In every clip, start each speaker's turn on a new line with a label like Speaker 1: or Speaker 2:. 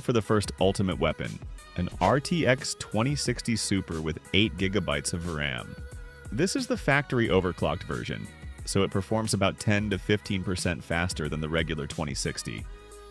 Speaker 1: For the first ultimate weapon, an RTX 2060 Super with 8 GB of RAM. This is the factory overclocked version, so it performs about 10 to 15% faster than the regular 2060.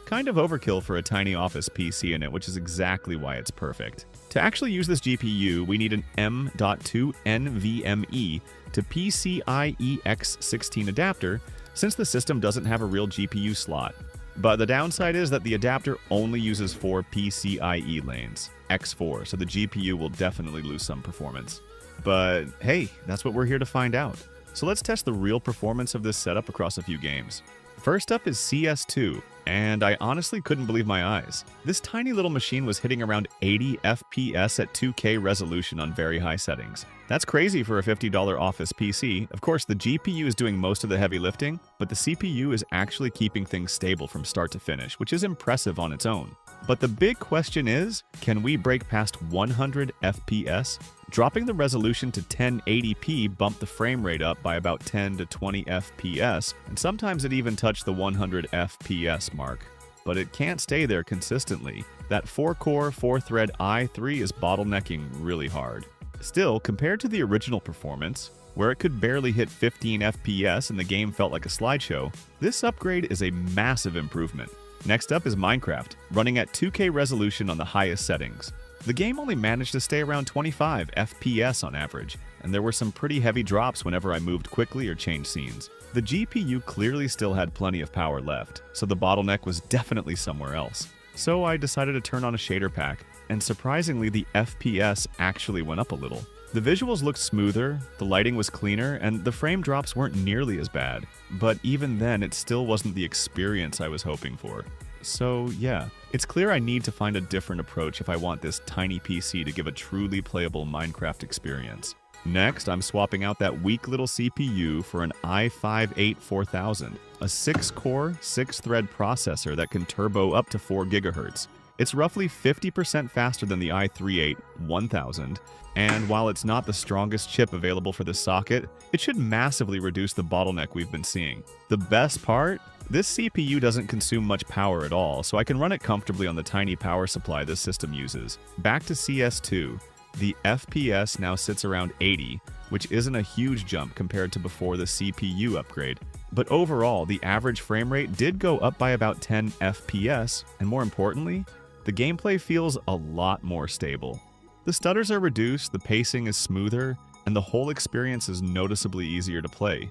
Speaker 1: Kind of overkill for a tiny office PC in it, which is exactly why it's perfect. To actually use this GPU, we need an M.2 NVMe to PCIe X16 adapter, since the system doesn't have a real GPU slot. But the downside is that the adapter only uses 4 PCIe lanes, X4, so the GPU will definitely lose some performance. But hey, that's what we're here to find out. So let's test the real performance of this setup across a few games. First up is CS2, and I honestly couldn't believe my eyes. This tiny little machine was hitting around 80 FPS at 2K resolution on very high settings. That's crazy for a $50 office PC. Of course, the GPU is doing most of the heavy lifting, but the CPU is actually keeping things stable from start to finish, which is impressive on its own. But the big question is, can we break past 100 FPS? Dropping the resolution to 1080p bumped the frame rate up by about 10 to 20 FPS, and sometimes it even touched the 100 FPS mark. But it can't stay there consistently. That 4-core, 4-thread i3 is bottlenecking really hard. Still, compared to the original performance, where it could barely hit 15 FPS and the game felt like a slideshow, this upgrade is a massive improvement. Next up is Minecraft, running at 2K resolution on the highest settings. The game only managed to stay around 25 FPS on average, and there were some pretty heavy drops whenever I moved quickly or changed scenes. The GPU clearly still had plenty of power left, so the bottleneck was definitely somewhere else. So I decided to turn on a shader pack, and surprisingly the FPS actually went up a little. The visuals looked smoother, the lighting was cleaner, and the frame drops weren't nearly as bad. But even then, it still wasn't the experience I was hoping for. So yeah, it's clear I need to find a different approach if I want this tiny PC to give a truly playable Minecraft experience. Next, I'm swapping out that weak little CPU for an i5-8-4000, a 6-core, 6-thread processor that can turbo up to 4 GHz. It's roughly 50% faster than the i3-8-1000, and while it's not the strongest chip available for this socket, it should massively reduce the bottleneck we've been seeing. The best part? This CPU doesn't consume much power at all, so I can run it comfortably on the tiny power supply this system uses. Back to CS2, the FPS now sits around 80, which isn't a huge jump compared to before the CPU upgrade. But overall, the average frame rate did go up by about 10 FPS, and more importantly, the gameplay feels a lot more stable. The stutters are reduced, the pacing is smoother, and the whole experience is noticeably easier to play.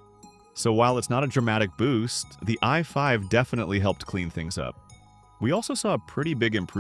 Speaker 1: So while it's not a dramatic boost, the i5 definitely helped clean things up. We also saw a pretty big improvement